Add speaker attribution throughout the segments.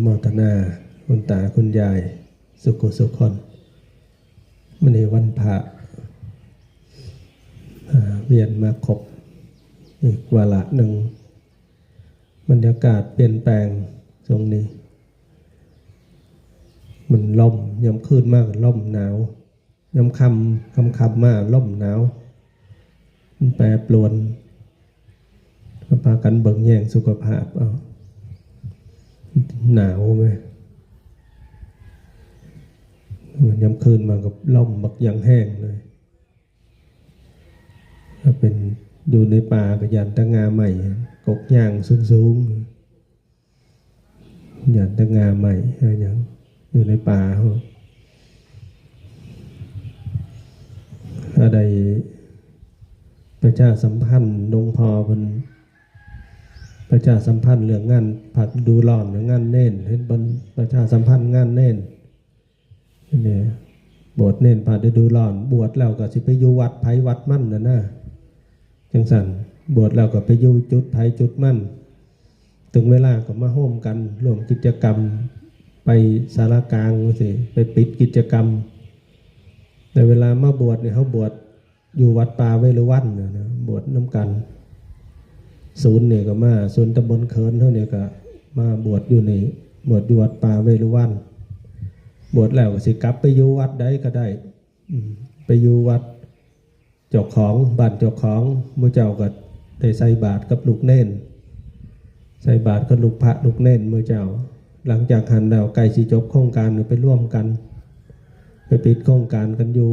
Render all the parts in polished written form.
Speaker 1: โมทนาคุณตาคุณยายสุขสุขคนวันนี้วันพระเวียนมาครบอีกวาระหนึ่งบรรยากาศเปลี่ยนแปลงตรงนี้มันล่มยามคืนมากล่มหนาวยามค่ำมากล่มหนาวมันแปรปรวนก็พากันเบิ่งแย่งสุขภาพเอาหนาวไหมมันยามคืนมากับล่มบักอย่างแห้งเลยถ้าเป็นอยู่ในป่าก็ยันตะงาใหม่กกย่างสูงยันตะงาใหม่อะไรอย่างอยู่ในป่าอะไรประชาสัมพันธ์ดงพอเป็นประชาสัมพันธ์เรื่องงานผัดดูร้อนงานเน่นเห็นบนประชาสัมพันธ์งานเน่นนี่บวชเน่นผัดดูร้อนบวชแล้วก็สิไปอยู่วัดไผวัดมั่นนะจังสันบวชแล้วก็ไปอยู่จุดไผจุดมั่นถึงเวลาก็มาโฮมกันร่วมกิจกรรมไปสารกลางสิไปปิดกิจกรรมในเวลามาบวชเนี่ยเขาบวชอยู่วัดป่าเวรุวันนะบวชน้ำกันศูนย์เนี่ยก็มาศูนย์ตำบลเคินเท่านี้ก็มาบวชอยู่นี่บวชอยู่วัดป่าเวรุวันบวชแล้วก็สิกลับไปอยู่วัดใดก็ได้ไปอยู่วัดเจ้าของบ้านเจ้าของมู่เจ้าก็ได้ใส่บาตรกับลูกเน่นใส่บาตรกับลูกพระลูกเน่นมู่เจ้าหลังจากหันแล้วไก่สิจบโครงการก็ไปร่วมกันไปปิดโครงการกันอยู่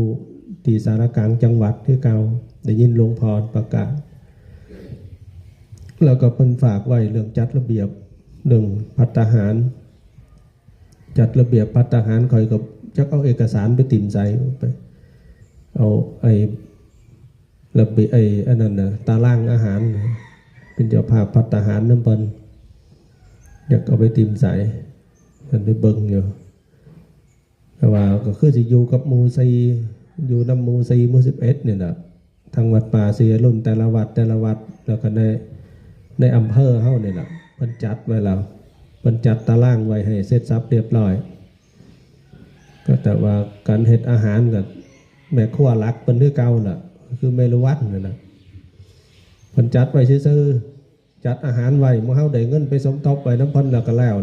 Speaker 1: ที่สารกลางจังหวัดที่เก่าได้ยินหลวงพ่อประกาศแล้วก็เพิ่นฝากไว้เรื่องจัดระเบียบเรื่องภัตตาหารจัดระเบียบภัตตาหารคอยกับจักเอาเอกสารไปติ่มใส่ไปเอาระเบียบอันนั้นนะตารางอาหารเป็นเจ้าภาพภัตตาหารน้ำเปิ้นอยากเอาไปติ่มใส่มันไปเบิ่งอยู่แต่ว่าก็คือสิอยู่กับหมู่ซีอยู่นำหมู่ซีหมู่11เนี่ยนะทางวัดป่าเสียรุ่นแต่ละวัดแล้วก็ในอำเภอเฮาเนี่ยนะเพิ่นจัดไว้แล้วเพิ่นจัดตารางไว้ให้เสร็จสับเรียบร้อยก็แต่ว่าการเฮ็ดอาหารกับแม่ครัวหลักเพิ่นคือเก่าน่ะคือเมรุวัดนั่นน่ะเพิ่นจัดไว้ซื่อๆจัดอาหารไว้เมื่อเฮาได้เงินไปสมทบไว้น้ำเพิ่นแล้วก็แล้ว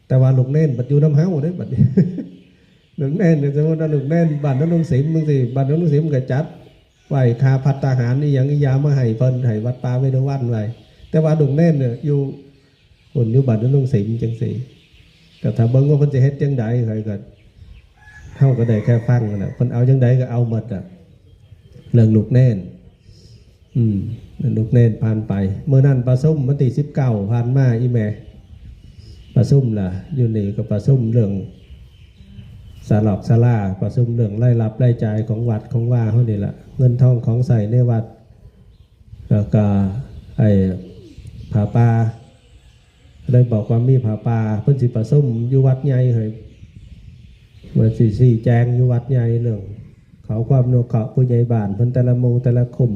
Speaker 1: แต่ว่าลูกเน่นบัดอยู่น้ำเฮาเด้บัดนี้ลูกเน่นสมมุติว่าลูกเน่นบ้านน้องลุงสิมมึงสิบ้านน้องลุงสิมก็จัดไว้ค่าภัตตาหารนี่อย่างอียามาให้เพิ่นให้วัดป่าเวรุวันไว้แต่ว่าลูกเน่นเนี่ยอยู่คนอยู่บ้านน้องลุงสิมจังซี่ก็ถ้าเบิ่งว่าเพิ่นสิเฮ็ดจังใดใครก็เฮาก็ได้แค่ฟังน่ะเพิ่นเอาจังใดก็เอาหมดอ่ะเรื่องลูกเน่นลูกเน่นผ่านไปเมื่อนั้นปลาส้มวันที่19ผ่านมาอีแม่ปลาส้มล่ะอยู่นี่ก็ปลาส้มเรื่องสาลอกสาลาปลาส้มเรื่องรายรับรายจ่ายของวัดของว่าเฮานี่ล่ะเงินทองของใส่ในวัดแล้วก็ผ้าป่าได้บอกว่ามีผ้าป่าเพิ่นสิปลาส้มอยู่วัดใหญ่ให้ว่าสิแจงอยู่วัดใหญ่เรื่องเขาความโนเคาะผู้ใหญ่บ้านเพิ่นแต่ละหมู่แต่ละคุม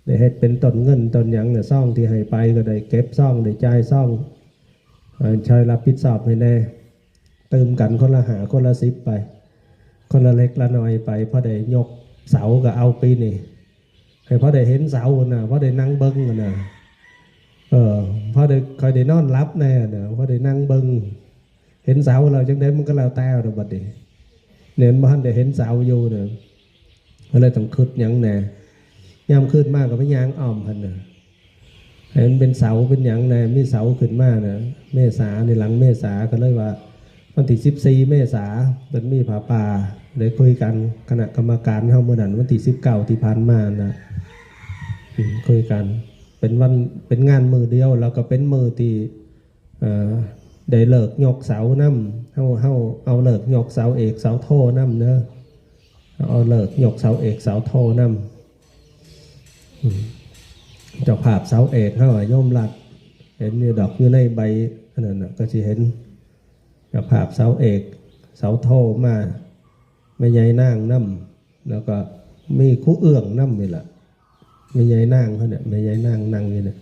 Speaker 1: ได้เฮ็ดเป็นต้นเงินต้นหยังเนี่ยซ่องที่ให้ไปก็ได้เก็บซ่องได้จ่ายซ่องช่วยรับผิดชอบให้แน่เติมกันคนละ5คนละ10ไปคนละเล็กละน้อยไปพอได้ยกเสาก็เอาปีนี่ให้พอได้เห็นเสาน่ะพอได้นั่งเบิ่งน่ะพอได้คอยได้นอนรับแน่น่ะพอได้นั่งเบิ่งเห็นเสาเราจังได๋มันก็แล้วแต่ดอกบัดนี้เนี่ยบ่ทันได้เห็นเสาอยู่เนี่ยก็เลยต้องคิดหยังแน่ยามขึ้นมากก็ไปย่างอ้อมพันน่ะเห็นเป็นเสาเป็นหยังแน่มีเสาขึ้นมาน่ะเมษาในหลังเมษาก็เลยว่าวันที่14เมษาเป็นมีผาป่าได้คุยกันคณะกรรมการเฮาเมื่อนั้นวันที่19ที่ผ่านมานะคุยกันเป็นงานมือเดียวแล้วก็เป็นมือที่ได้เลิกยกเสาน้ำเอาเลิกยกเสาเอกเสาโทน้ำเนอะเอาเลิกยกเสาเอกเสาโทน้ำเจ้าภาพเสาเอกเขาโยมรัดเห็นดอกอยู่ในใบนั่นน่ะก็จะเห็นเจ้าภาพเสาเอกเสาโทมาไม่ใหญ่นางน้ำแล้วก็มีคู่เอื้องน้ำนี่แหละไม่ใหญ่นางเขาเนี่ยไม่ใหญ่นางนั่งนี่เนี่ย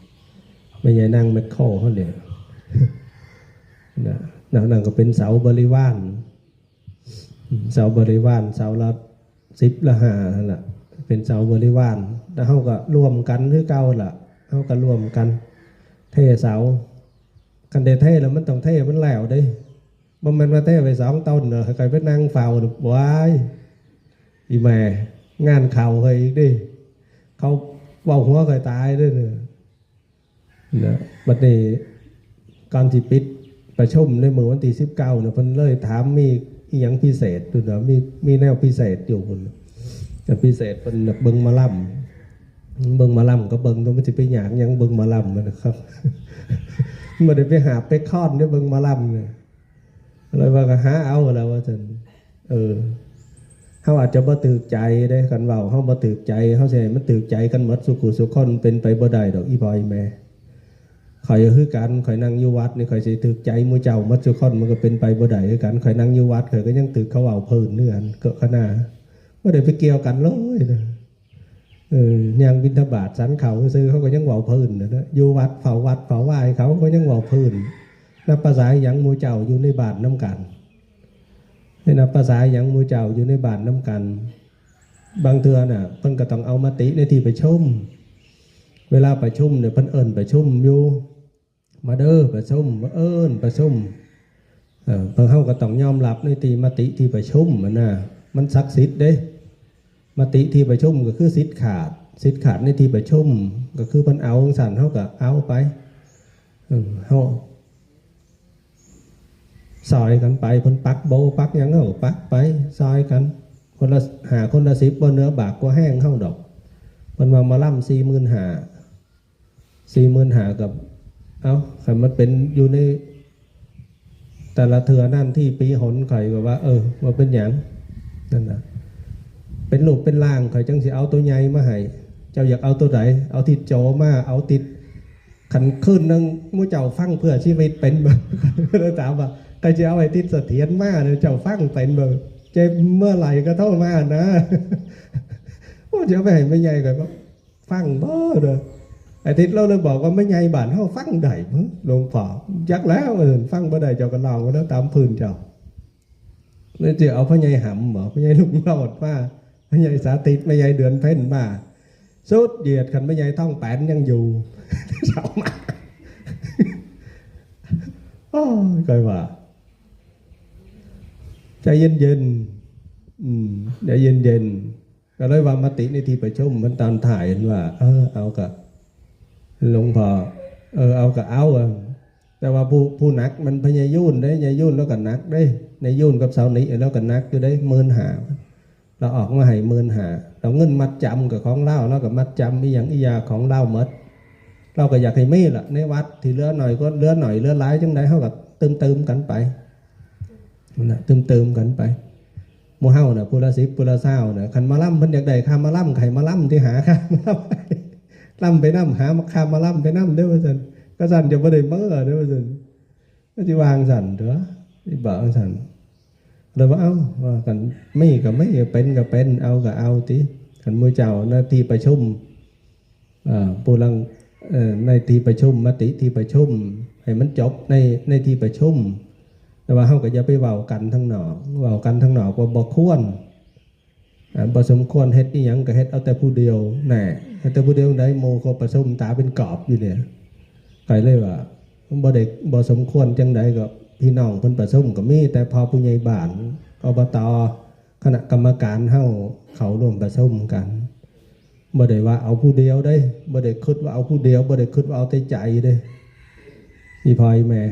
Speaker 1: ไม่ใหญ่นางแมคโครเขาเนี่ย นะนั่นก็เป็นเสาบริวารเสาบริวารเสาละ10ละ5นั่นแหละเป็นเสาบริวารแล้วเขาก็ร่วมกันคือเก่าล่ะเขาก็ร่วมกันเทเสากันเดเทแล้วมันต้องเทมันแล้วเด้บ่แม่นว่าเทไป2 ต้นเนาะใครไปนั่งเฝ้าว้ายอีแม่งานเข่าเคยอีกดิเขาเว้าหัวเคยตายด้วยเนี่ยนะบัดนี้ก่อนที่ปิดประชุมในมื้อวันที่19เนาะเพิ่นเลยถามมีอีหยังพิเศษอยู่เนาะมีแนวพิเศษอยู่พุ่นแต่พิเศษเพิ่นเบิ่งหมอลำก็เบิ่งต้องมันสิไปหยังหยังเบิ่งหมอลำมันนะครับบ่ได้ไปหาไปค้อนได้เบิ่งหมอลำเนี่ยเลยว่าก็หาเอาแล้วว่าซั่นเขาอาจจะบ่ตึกใจได้กันเว้าเขาบ่ตึกใจเขาสิให้มันตึกใจกันหมดสุขุสุขคนเป็นไปบ่ได้ดอกอีพ่ออีแม่ข่อยคือกันข่อยนั่งอยู่วัดนี่ข่อยสิตึกใจหมู่เจ้าหมดสุขคนมันก็เป็นไปบ่ได้คือกันข่อยนั่งอยู่วัดข่อยก็ยังตึกเขาเว้าเพิ่นเนื้อกันเกาะขนาบ่ได้ไปเกี่ยวกันเลยนะยังบิณฑบาตสันเขาซื้อเขาก็ยังเว้าเพิ่นนะอยู่วัดเฝ้าวัดเฝ้าไหว้เขาก็ยังเว้าเพิ่นนับภาษาหยังหมู่เจ้าอยู่ในบ้านนำกันให้นับภาษาหยังหมู่เจ้าอยู่ในบ้านนำกันบางเทื่อน่ะเพิ่นก็ต้องเอามติในที่ประชุมเวลาประชุมเนี่ยเพิ่นเอิ้นประชุมอยู่มาเด้อประชุมมาเอิ้นประชุมเพิ่นเฮาก็ต้องยอมรับในที่มติที่ประชุมมันศักดิ์สิทธิ์เด้มติที่ประชุมก็คือสิทธิ์ขาดในที่ประชุมก็คือเพิ่นเอาจังซั่นเฮาก็เอาไปเฮาซอยกันไปเพิ่นปักโบปักหยังเฮาก็ปักไปซอยกันคนละคนละ10บ่เนื้อบากกว่าแห้งเฮาดอกเพิ่นว่ามาล่ำ45,000กับคันมันเป็นอยู่ในแต่ละเทื่อนั่นที่ปีหนข่อยก็ว่าว่าเป็นหยังนั่นน่ะเป็นรูปเป็นร่างข่อยจังสิเอาตัวใหญ่มาให้เจ้าอยากเอาตัวไหนเอาติดโจมาเอาติดขันขึ้นนึงมู่เจ้าฟังเพื่อชีวิตเป็นบ่เลยถามว่าใครจะเอาไอ้ติดเสถียรมาเนี่ยเจ้าฟังเป็นบ่เจ็บเมื่อไหร่ก็เท่ามานะโอ้เจ้าไปให้ไม่ใหญ่ก่อนว่าฟังบ่เด้อไอ้ติดเราเลยบอกว่าไม่ใหญ่บ้านเฮาฟังได้มั้งหลวงพ่อจักแล้วฟังบ่ได้เจ้าก็ลองก็แล้วตามพื้นเจ้าแล้วจะเอาพ่อใหญ่หำบ่พ่อใหญ่ลุงรอดมาพ่อใหญ่สาธิตพ่อใหญ่เดือนเพ็ญมาสุดเหยียดขันพ่อใหญ่ท่องแปนยังอยู่เจ้ามาโอ้ยว่า ใจเย็นใจเย็นก็เลยว่ามติในที่ประชุมมันตามถ่ายว่าเอากับหลวงพ่อเอากับเอาแต่ว่าผู้นักมันพญายุ่นได้ยายุ่นแล้วกันนักได้ในยุ่นกับสาวนี้แล้วกันนักอยู่ได้15,000เราออกมาให้15,000เราเงินมัดจำกับของเล่าแล้วกับมัดจำมีอย่างอียาของเล่าหมดเราก็อยากให้มีล่ะในวัดที่เหลือหน่อยก็เหลือหน่อยเหลือหลายจังไดเท่ากับเติมกันไปเติมกันไปหมู่เฮาน่ะผู้ละ10ผู้ละ20น่ะคันมาล่ำเพิ่นอยากได้ค่ามาล่ำไข่มาล่ำที่หาค่ามาล่ำไปน้ำหาค่ามาล่ำไปน้ำเด้อว่าซั่นก็สั่นจะบ่ได้เมื่อเด้อว่าซั่นก็สิวางสั่นเด้อสิบ่าวสั่นเลยว่าว่ากันไม่ก็ไม่เป็นก็เป็นเอาก็เอาติคันมื้อเจ้าหน้าที่ประชุมผู้ลังในที่ประชุมมติที่ประชุมให้มันจบในที่ประชุมแต่ว่าเฮาก็อย่าไปเว้ากันทั้งนอกว่าบ่ควรบ่สมควรเฮ็ดอีหยังก็เฮ็ดเอาแต่ผู้เดียวแน่แต่ผู้เดียวได้โมก็ประชุมตาเป็นกรอบอยู่เนี่ยก็เลยว่าบ่สมควรจังไดก็พี่น้องเพิ่นประชุมก็มีแต่พอผู้ใหญ่บ้านอบต.คณะกรรมการเฮาเขาร่วมประชุมกันบ่ได้ว่าเอาผู้เดียวได้บ่ได้คิดว่าเอาผู้เดียวบ่ได้คิดว่าเอาแต่ใจเด้อีพ่ออีแม่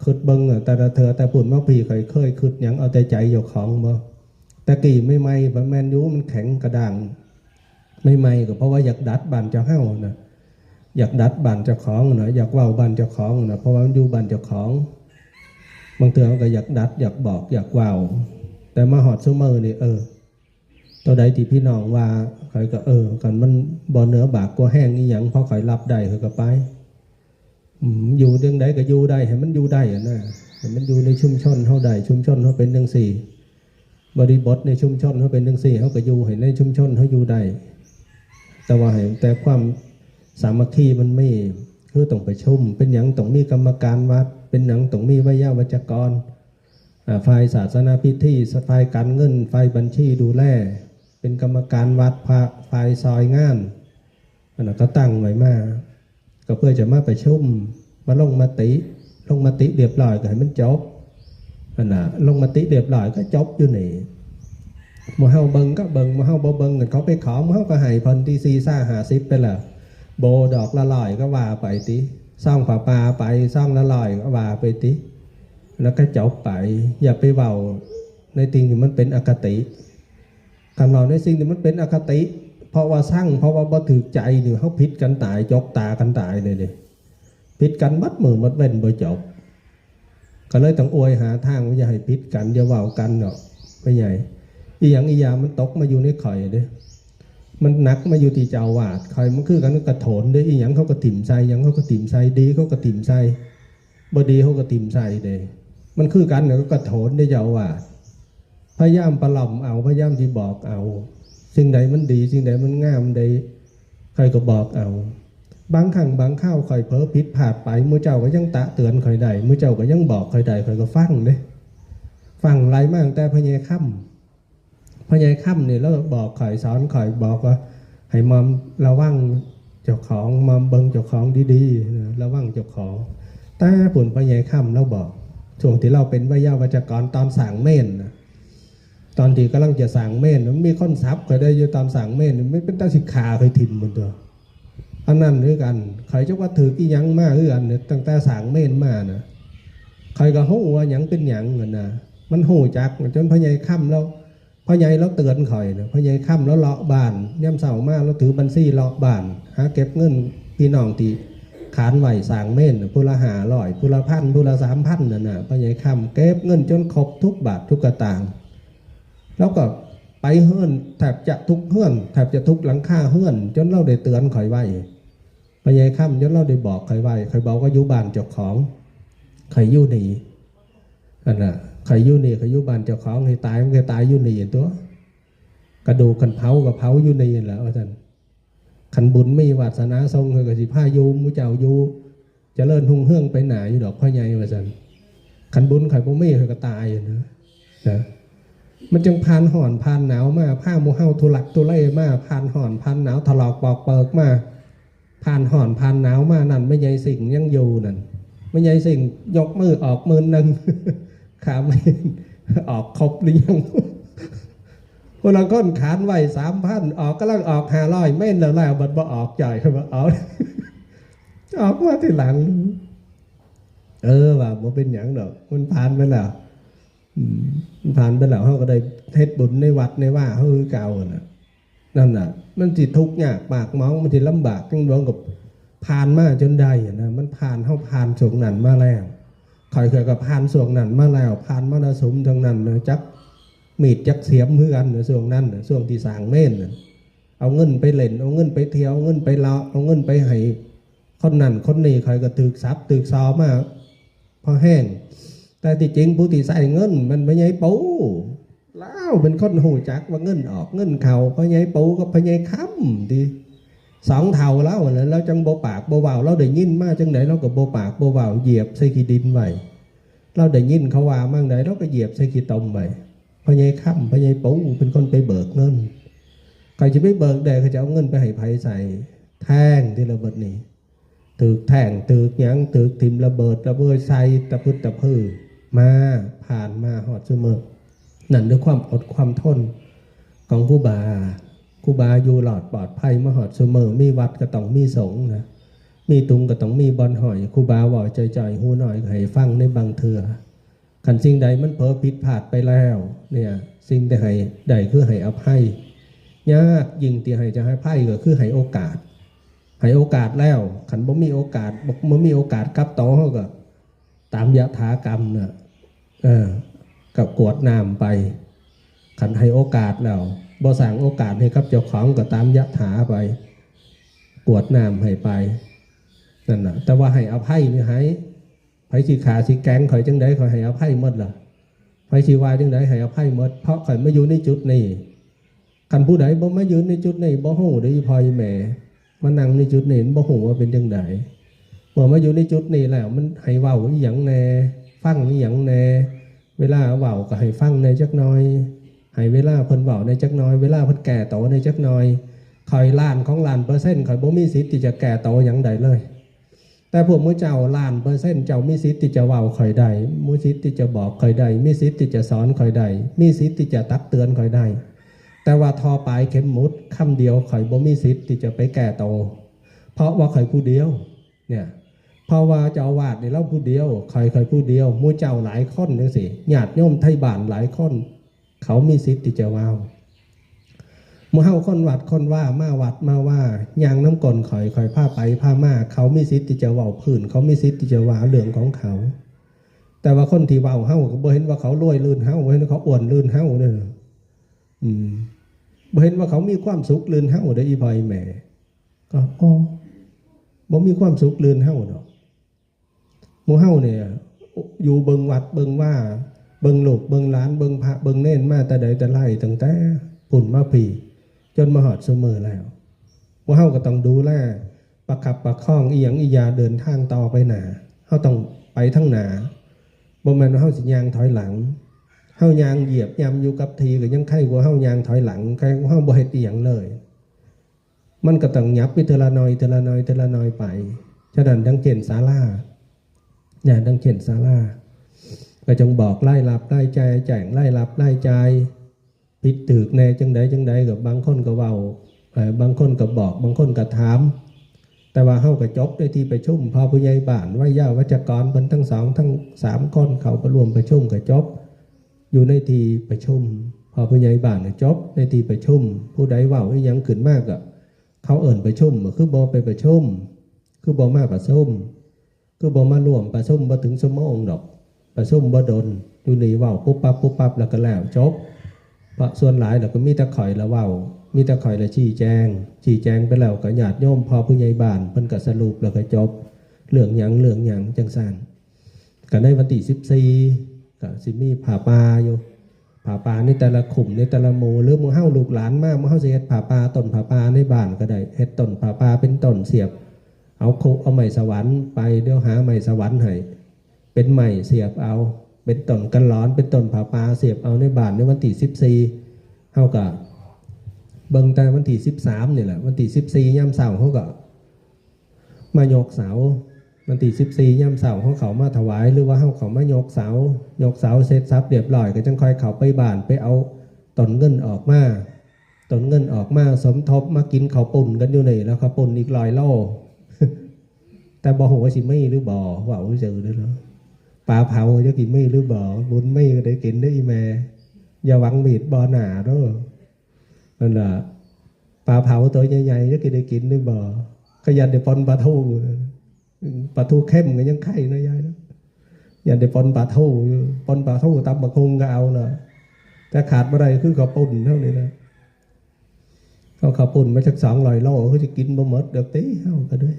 Speaker 1: คิดเบิ่งแต่ละเธอแต่พูดว่าพี่เคยคิดหยังเอาแต่ใจเจ้าของบ่ตะกี้ไม่บ่แม่นอยู่มันแข็งกระด้างไม่ก็เพราะว่าอยากดัดบ้านเจ้าเฮาน่ะอยากดัดบ้านเจ้าของน่ะอยากเว้าบ้านเจ้าของน่ะเพราะว่ามันอยู่บ้านเจ้าของบางเทื่อก็อยากดัดอยากบอกอยากเว้าแต่มาฮอดซุมื้อนี่ตัวใดที่พี่น้องว่าข่อยก็กันมันบ่เหนือบากกว่าแห้งอีหยังพอข่อยรับได้ข่อยก็ไปอยู่เรื่องใดก็อยู่ได้ให้มันอยู่ได้นะให้มันอยู่ในชุมชนเฮาได้ชุมชนเฮาเป็นจังซี่บริบทในชุมชนเฮาเป็นจังซี่เฮาก็อยู่ให้ในชุมชนเฮาอยู่ได้แต่ว่าแต่ความสามัคคีมันไม่คือต้องประชุมเป็นหยังต้องมีกรรมการวัด เป็นหนังต้องมีวิทยาวัจกรฝ่ายศาสนาพิธีฝ่ายการเงินฝ่ายบัญชีดูแลเป็นกรรมการวัดฝ่ายซอยงานอันนั้นก็ตั้งไว้มาก็เพื่อจะมาประชุมมาลงมติเรียบร้อยก็ให้มันจบอันน่ะลงมติเรียบร้อยก็จบอยู่นี่มาเฮาเบิ่งก็เบิ่งมาเฮาบ่เบิ่งกันเขาไปขอมาเฮาก็ให้เพิ่นที่450ไปแล้วโบดอกละ100ก็ว่าไปติซ่องผ้าป่าไปซ่องละ100ก็ว่าไปติแล้วก็จบไปอย่าไปเว้าในสิ่งที่มันเป็นอคติคันเว้าในสิ่งที่มันเป็นอคติเพราะว่าสั่งเพราะว่าบ่ถูกใจนี่เฮาผิดกันตายจกตากันตายเลยนี่ผิดกันมัดมือมัดเว้นบ่จบก็เลยต้องอวยหาทางว่าอย่าให้ผิดกันอย่าเว้ากันเนาะไม่ใหญ่อีหยังอีหยามันตกมาอยู่ในข่อยเด้มันหนักมาอยู่ที่เจ้าวาดข่อยมันคือกันกระโถนเด้อีหยังเขาก็ถิ่มใส่หยังเขาก็ถิ่มใส่ดีเขาก็ถิ่มใส่บ่ดีเขาก็ถิ่มใส่เด้มันคือกันก็กระโถนได้เจ้าวาดพยายามประหล่อมเอาพยายามที่บอกเอาสิ่งใดมันดีสิ่งใดมันงามใดใครก็บอกเอาบางครั้งบางข้าวข่อยเผลอผิดพลาดไปมื้อเจ้าก็ยังตะเตือนข่อยได้มื้อเจ้าก็ยังบอกข่อยได้ข่อยก็ฟังเด้ฟังหลายมากแต่พญาค่ำนี่แล้วบอกข่อยสอนข่อยบอกว่าให้มอมระวังเจ้าของมอมเบิ่งเจ้าของดีๆระวังเจ้าของแต่ผลพญาค่ำเราบอกช่วงที่เราเป็นวิทยาวัจกรตอนสั่งเม่นตอนที่กำลังจะสั่งเม่นมันมีคนซับเคยได้อยู่ตอนสั่งเม่นไม่เป็นตาสิขาเคยถิ่มมันตัวอันนั้นด้วยกันใครจะว่าถือกี่ยังมากคือกันตั้งแต่สั่งเม่นมานะใครก็หูว่ายังเป็นยังเงินนะมันหูจักจนพญาค่ำแล้วพญาเราเตือนข่อยนะพญาค่ำแล้วเลาะบ้านย่ำเสามากแล้วถือบัญชีเลาะบ้านหาเก็บเงินพี่น้องที่ขานไหวสั่งเม่นผู้ละ500ผู้ละ1,000ผู้ละ3,000นั่นน่ะพญาค่ำเก็บเงินจนครบทุกบาททุกกระต่างแล้วก็ไปเฮือนแทบจะทุกเฮือนแทบจะทุกหลังคาเฮือนจนเราได้เตือนข่อยไว้พญาค่ำจนเราได้บอกข่อยไว้ข่อยบอกว่าอยู่บ้านเจ้าของข่อยอยู่นี่อันน่ะข่อยอยู่นี่ข่อยอยู่บ้านเจ้าของให้ตายมันก็ตายอยู่นี่ตัวกระดูกกันเผากับเผาอยู่นี่แหละว่าท่านขันบุญมีวาสนาทรงข่อยก็สิพาอยู่มุเจ้าอยู่เจริญหุ่งเฮืองไปหนาอยู่ดอกพ่อใหญ่ว่าท่านขันบุญข่อยบ่มีข่อยก็ตายนะมันจึงผ่านห่อนผ่านหนาวมาผ้ามูเฮาทุลักทุเลมาผ่านห่อนผ่านหนาวถลอกปอกเปิกมาผ่านห่อนผ่านหนาวมานั่นไม่ใหญ่สิ่งยังอยู่นั่นไม่ใหญ่สิ่งยกมือออกมือหนึ่งขาไม่ออกครบหรือยังคนละก้นขานไหว3,000ออกก็ลังออก500ไม่นแล้วบัดบ่ออกจ่ายเขาบอกเอาออกมาทีหลังว่าบ่เป็นหยังดอกมันผ่านไปแล้วผ่านไปแล้วเขาก็ได้เทศบุญในวัดในว่าเขาคือเก่านั่นน่ะมันจิตทุกข์ยากปากมองมันจิตลำบากจังดวงกับผ่านมาจนได้นะมันผ่านเขาผ่านส่วงนั้นมาแล้วคอยกับผ่านส่วงนั้นมาแล้วผ่านมรสุมทางนั้นจักมีดจักเสียมเพื่อนส่วงนั้นส่วงที่สางเม่นเอาเงินไปเล่นเอาเงินไปเที่ยวเอาเงินไปเลาะเอาเงินไปให้คนนั้นคนนี้คอยก็ตึกซับตึกซอมาพอแห้งแต่ที่จริงผู้ที่ใส่เงินมันไม่ใช่ปูแล้วเป็นคนหูจักว่าเงินออกเงินเข่าพอใหญ่ปูกับพอใหญ่ค้ำดี2 เท่าแล้วแล้วจังโบปากโบเบาเราได้ยินมาจังไหนเราก็โบปากโบเบาเหยียบใส่ขี้ดินไว้เราได้ยินเขาว่ามั่งไหนเราก็เหยียบใส่ขี้ตมไว้พอใหญ่ค้ำพอใหญ่ปูเป็นคนไปเบิกเงินใครจะไปเบิกได้เขาจะเอาเงินไปให้ไผใส่แท่งที่ระเบิดนี่ตึกแท่งตึกยังตึกทิมระเบิดใส่ตะพื้นตะพื้นมาผ่านมาหอดเสมอนั่นด้วยความอดความทนของครูบาอยู่หลอดปลอดภัยมาหอดเสมอมีวัดก็ต้องมีสงฆ์นะมีตุงก็ต้องมีบอลหอยครูบาว่าใจหูหน่อยให้ฟังในบางเถื่อขันสิ่งใดมันเผลอผิดพลาดไปแล้วเนี่ยสิ่งใดคือให้อภัยยากยิ่งที่ให้จะให้ไพ่ก็คือให้โอกาสแล้วขันบ่มีโอกาสกลับต่อเขาก็ตามยถากรรมเนี่ยกับกวดน้ำไปขันให้โอกาสแล้วบ่สั่งโอกาสให้กับเจ้าของก็ตามยถาไปกวดน้ำให้ไปนั่นน่ะแต่ว่าให้อภัยนี่ให้ไผสิขาสิแกงข่อยจังได๋ข่อยให้อภัยหมดล่ะไผสิว่าจังได๋ให้อภัยหมดเพราะข่อยมาอยู่ในจุดนี้คันผู้ใดบ่มายืนในจุดนี้บ่ฮู้ได้พ่อแม่มานั่งในจุดนี้บ่ฮู้ว่าเป็นจังได๋ เมื่อมาอยู่ในจุดนี้แล้วมันให้เว้าอีหยังแน่ฟังอีหยังแน่เวลาเว้าก็ให้ฟังในจักหน่อยให้เวลาเพิ่นเว้าในจักหน่อยเวลาเพิ่นแก่โตในจักหน่อยคอยล้านของล้านเปอร์เซ็นต์คอยบ่มีสิทธิ์ที่จะแก่โตหยังใดเลยแต่พวกมื้อเจ้าล้านเปอร์เซ็นต์เจ้ามีสิทธิ์ที่จะเว้าคอยได้มีสิทธิ์ที่จะบอกคอยได้มีสิทธิ์ที่จะสอนคอยได้มีสิทธิ์ที่จะตักเตือนคอยได้แต่ว่าทอปลายเข็มหมุดคำเดียวคอยบ่มีสิทธิ์ที่จะไปแก่โตเพราะว่าคอยผู้เดียวเนี่ยเพราะว่าเจ้าอาวาสนี่เราผู้เดียวคอยผู้เดียวหมู่เจ้าหลายคนจังซี่ญาติโยมไทบ้านหลายคนเขามีสิทธิ์ที่จะเว้าหมู่เฮาคนวัดคนว่ามาวัดมาว่ายางน้ำกลคอยผ้าไปผ้ามาเขามีสิทธิ์ที่จะเว้าพื้นเขามีสิทธิ์ที่จะว่าเรื่องของเขาแต่ว่าคนที่เว้าเฮาก็บ่เห็นว่าเขารวยลื่นเฮาบ่เห็นว่าเขาอ้วนลื่นเฮาเด้อบ่เห็นว่าเขามีความสุขลื่นเฮาเด้ออีพ่ออีแม่ก็บ่มีความสุขลื่นเฮาดอกหมู่เฮาเนี่ยอยู่เบิ่งวัดเบิ่งว่าเบิ่งลูกเบิ่งหลานเบิ่งพระเบิ่งเน้นมาแต่ใดแต่ไรตั้งแต่ปุ่นมาผีจนมาหอดเสมอแล้วหมู่เฮาก็ต้องดูแลประคับประคองอีหยังอียาเดินทางต่อไปหน้าเฮาต้องไปทั้งหน้าบ่แม่นว่าเฮาสิย่างถอยหลังเฮาย่างเหยียบย่ำอยู่กับทีก็ยังไข้กว่าเฮาย่างถอยหลังใครเฮาบ่เฮ็ดอีหยังเลยมันก็ต้องยับไปเทละน้อยเทละน้อยเทละน้อยไปฉะนั้นดังเช่นศาลาเนี่ยดังเช่นศาลาก็จงบอกไล่รับไล่ใจแจ้งไล่รับไล่ใจผิดตึกแน่จังใดกับบางคนก็เว้าบางคนก็บอกบางคนก็ถามแต่ว่าเฮาก็จบได้ที่ประชุมพอผู้ใหญ่บ้านวิทยาวัจกรเพิ่นทั้งสองทั้ง3คนเขาก็รวมประชุมก็จบอยู่ในที่ประชุมพอผู้ใหญ่บ้านก็จบในที่ประชุมผู้ใดเว้าอีหยังขึ้นมากก็เขาเอิ้นประชุมคือบ่ไปประชุมคือบ่มาประชุมคือบ่มาร่วมประชุมบ่ถึงชั่วโมงดอกประชุมบ่ดนอยู่นี่เว้าปุ๊บปั๊บแล้วก็แล้วจบเพราะส่วนหลายเราก็มีแต่ข่อยละเว้ามีแต่ข่อยละชี้แจงไปแล้วก็ญาติโยมพอผู้ใหญ่บ้านเพิ่นก็สรุปแล้วก็จบเรื่องหยังจังซั่นก็ในวันที่14ก็สิมีผ้าป่าอยู่ผ้าป่าในแต่ละขุมในแต่ละหมู่หรือหมู่เฮาลูกหลานมาหมู่เฮาสิเฮ็ดผ้าป่าต้นผ้าป่าในบ้านก็ได้เฮ็ดต้นผ้าป่าเป็นต้นเสียบเอาคุเอาไม้สวรรค์ไปเดี๋ยวหาไม้สวรรค์ให้เป็นไม้เสียบเอาเป็นต้นกันร้อนเป็นต้นผ้าป่าเสียบเอาในบ้านในวันที่14เฮาก็เบิ่งแต่วันที่13นี่แหละวันที่14ยามเช้าเฮาก็มายกเสาวันที่14ยามเช้าเขามาถวายหรือว่าเฮาเขามายกเสาเสร็จสับเรียบร้อยก็จังค่อยเข้าไปบ้านไปเอาต้นเงินออกมาสมทบมากินข้าวปุ้นกันอยู่นี่แล้วข้าวปุ้นอีก100 โล แต่บ่ฮู้ว่าสิมีหรือบ่เว้าซื่อเด้อเนาะปลาเผาจะกินมีหรือบ่บุญมีก็ได้กินได้อีแม่อย่าหวังมีดบ่หนาเด้อนั่นล่ะปลาเผาตัวใหญ่ๆจะได้กินหรือบ่ขยันได้ปนปลาทูเข้มก็ยังไข่นะยายนะอย่าได้ปนปลาทูตำบักฮุงก็เอาเนาะแต่ขาดบ่ได้คือข้าวปุ้นเท่านี้นะข้าวปุ้นมาสัก200 โลเขาจะกินบ่หมดเดี๋ยวตีเฮาก็ด้วย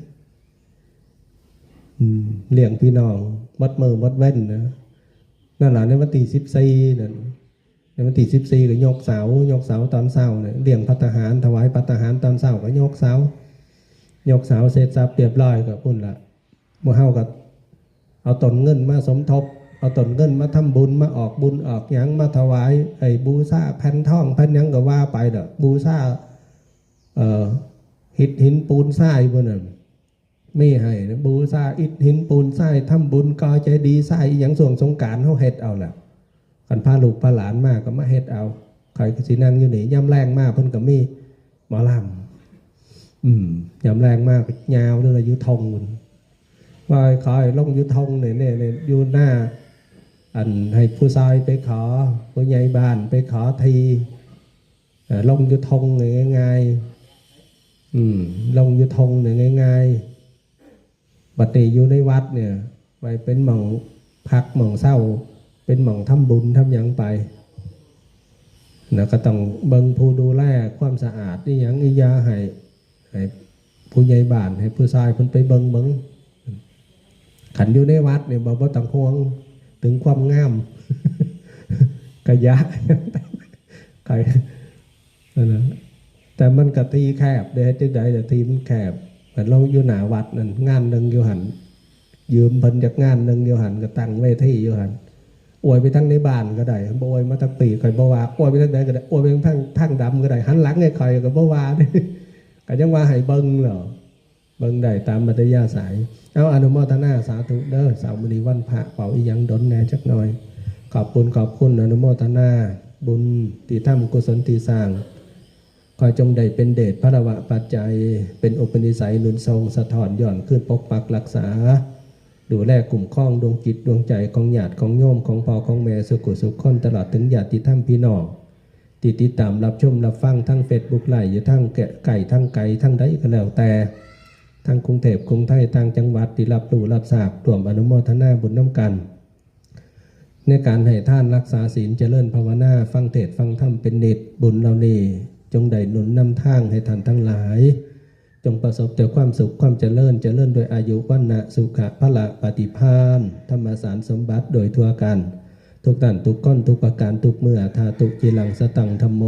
Speaker 1: เลี้ยงพี่น้องมัดมือมัดเว้นนะนั่นแหละในวันที่14นั่นในวันที่14ก็ยกเสาตอนเช้าเนี่ยเลี้ยงภัตตาหารถวายภัตตาหารตอนเช้าก็ยกเสาเสร็จสับเรียบร้อยก็พุ่นละหมู่เฮาก็เอาต้นเงินมาสมทบเอาต้นเงินมาทำบุญมาออกบุญออกหยังมาถวายไอ้บูชาแผ่นทองแผ่นหยังก็ว่าไปเด้อบูชาหินปูนทรายพวกนั้นไม่ให้นะบูชาอิฐหินปูนทรายทำบุญก่อใจดีทรายอย่างส่วงสงกรานต์เฮาเฮ็ดเอาแล้วกันพาลูกพาหลานมาก็มาเฮ็ดเอาใครก็สินั่งอยู่นี่ย่ำแรงมากเพิ่นก็มีหมอลำย่ำแรงมากยาวเด้ออยู่ทงพุ่นว่าขอให้ลงอยู่ทงเนี่ยอยู่หน้าอันให้ผู้ชายไปขอผู้ใหญ่บ้านไปขอทีลงอยู่ทงง่ายๆลงอยู่ทงเนี่ยง่ายๆบัดนี้อยู่ในวัดเนี่ยไปเป็นหม่องพักหม่องเศร้าเป็นหม่องทำบุญทำหยังไปนะก็ต้องเบิ่งผู้ดูแลความสะอาดนี่หยังอียาให้ผู้ใหญ่บ้านให้ผู้ชายเพิ่นไปเบิ่งขันอยู่ในวัดเนี่ยบ่ต้องห่วงถึงความงามกะยะใครนั่นนะแต่มันกะทีแคบเด้จังได๋แต่ทีมันแคบ เหมือนเราอยู่หน้าวัดนั่นงานหนึ่งอยู่หันยืมเพิ่นจากงานหนึ่งอยู่หันก็ตั้งเวทีอยู่หันอวยไปทั้งในบ้านก็ได้บ่อวยมาทั้งปีคอยบ่ว่าอวยไปทั้งใดก็ได้อวยไปทั้งดำก็ได้หันหลังให้คอยก็บ่ว่าเด้ก็ยังว่าให้เบิ่งเหรอเบิ่งได้ตามมัธยาสายเอาอนุโมทนาสาธุเด้อสาวมณีวันพระเป่าอีหยังดนแน่จักหน่อยขอบคุณอนุโมทนาบุญที่ทำกุศลที่สร้างขอจงได้เป็นเดชพระวะปัจจัยเป็นอุปนิสัยหนุนทรงสะท้อนย่อนขึ้นปกปักรักษาดูแลกลุ่มข้องดวงจิตดวงใจของญาติของโยมของพ่อของแม่สุขุสุขคนตลอดถึงญาติธรรมพี่น้องติดตามรับชมรับฟังทั้ง Facebook ไลฟ์อยู่ทั้งไก่ทั้งไก่ทั้งใดก็แล้วแต่ทั้งกรุงเทพกรุงไทยทางจังหวัดที่รับรู้รับทราบรวมอนุโมทนาบุญน้ำกันในการให้ท่านรักษาศีลเจริญภาวนาฟังเทศฟังธรรมเป็นนิจบุญเหล่านี้จงได้หนุนนำทางให้ท่านทั้งหลายจงประสบแต่ความสุขความเจริญโดยอายุวัฒนะสุขะพละปฏิภาณธรรมสารสมบัติโดยทั่วกันทุกท่านทุกก้อนทุกประการทุกเมื่อทาตุกิลังสตังธรรมโม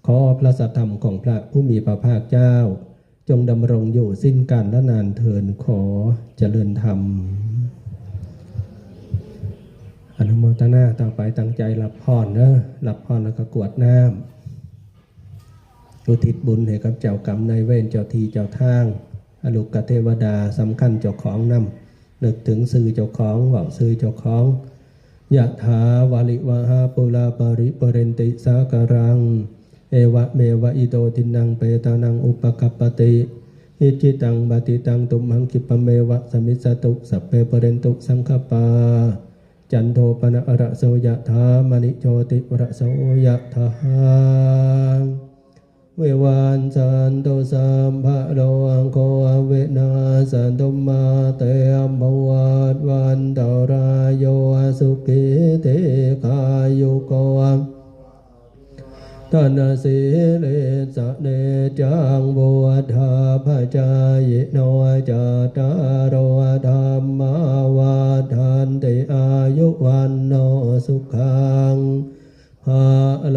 Speaker 1: ขอพระสัทธรรมของพระผู้มีพระภาคเจ้าจงดำรงอยู่สิ้นกาลและนานเทินขอเจริญธรรมอนุโมทนาต่อไปตั้งใจรับพรรับพรแล้วก็กรวดน้ำอุทิศบุญให้กับเจ้ากรรมนายเวรเจ้าทีเจ้าทางอลุกเทวดาสำคัญเจ้าของนำนึกถึงสื่อเจ้าของเว้าสื่อเจ้าของยะถาวาลิวะหาปุราปริปเรนติสาการังเอวะเมวะอิโตทินังเปตานังอุปกัปปติอิจิตังบาติตังตุมหังคิปะเมวะสมิสตุสัพเพปเรนตุสังฆปาจันโทปนะระโสยะถามณิโชติระโสยะถาเววันสันตุสัมภะโลอังโคเวนะสันตุมาเตมภวัตวันตรายโยสุขิเตกายุโกทนาสีเลสะเนจังบุธาภจายโนจัตตารธรรมาวาทันติอายุวันโนสุขังภา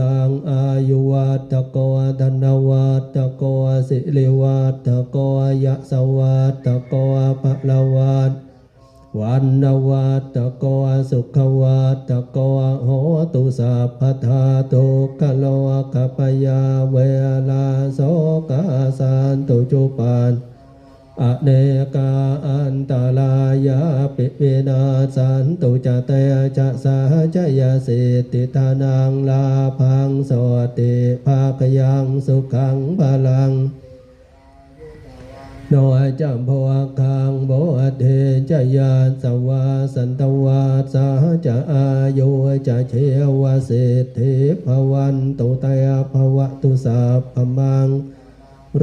Speaker 1: ลังอายุวัตโกธนวัตโกสิริวัตโกยะสวัตโกภะละวัตวันนวัตโกสุขวัตโกโหตุสัพพทาตุกะโลกัปยาเวลาโสกาสันตุจุปันอเนกาอันตรายาปิวินาสันตุจเตจะสาจยสิทธิทานังลาพังโสติภาคยังสุขังพลังโนจัมภวคังโบเทจยาสวาสันตวาสาจะอายุจะเชวสิทธิภวันตุตยภวตุสัพพมัง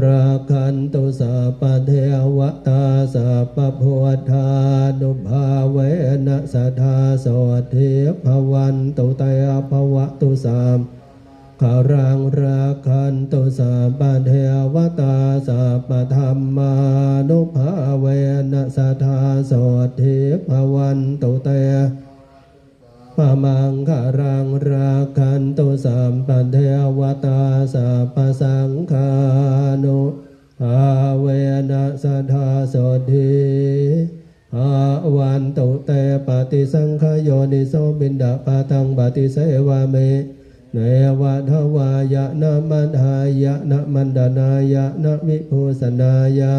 Speaker 1: ราคันตุสัพพเทวตาสัพพพุทธานุภาเวนะสัทธาโสทิภวันตุตยภวตุสัพขารังราคันตุสัพพเทวตาสัพพธรรมานุภาเวนะสัทธาโสทิภวันตุเตปะมังขารังราคันตุสัพพเทวตาสัพพสังฆานุภาเวนะสัทธาโสทิภวันตุเตปฏิสังขโยนิโสบินดาปะทังปฏิเสวามิเนวะทวายะนะมันหายะนะมันดานายะนะวิภูสนายะ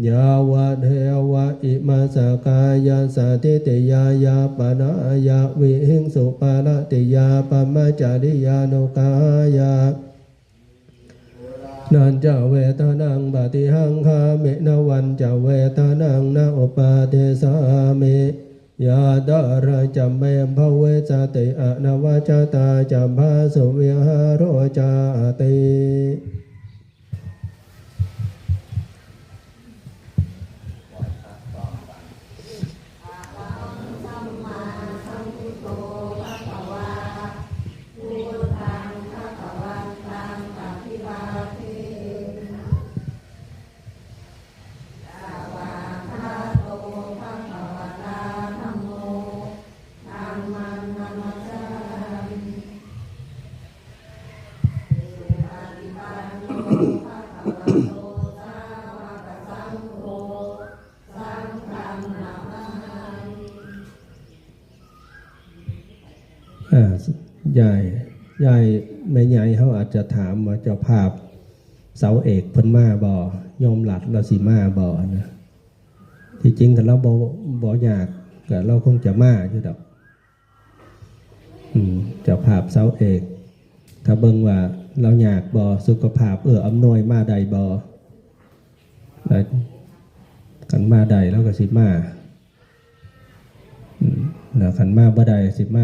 Speaker 1: ยาวะเทวะอิมาสกายะสาธิติยายาปนายะวิหิงสุปาลติยาปมัจจาริยานุกายะนันจะเวทนังปฏิหังคามินวันจะเวทนังนาอุปาเทสามิยาดาราจัมเมภเวจติอนาวจตาจัมภาสุวิหารโรจาติ ยายแม่ใหญ่เขาอาจจะถามว่าเจ้าภาพเสาเอกเพิ่นมาบ่ยอมหลัดเราสิมาบ่นะที่จริงกันเราบ่อยากก็เราคงจะมาอยู่ดอกเจ้าภาพเสาเอกถ้าเบิ่งว่าเราอยากบ่สุขภาพอำนวยมาใดบ่แล้วกันมาใดเราก็สิมาแล้วขันมาบ่ได้สิมา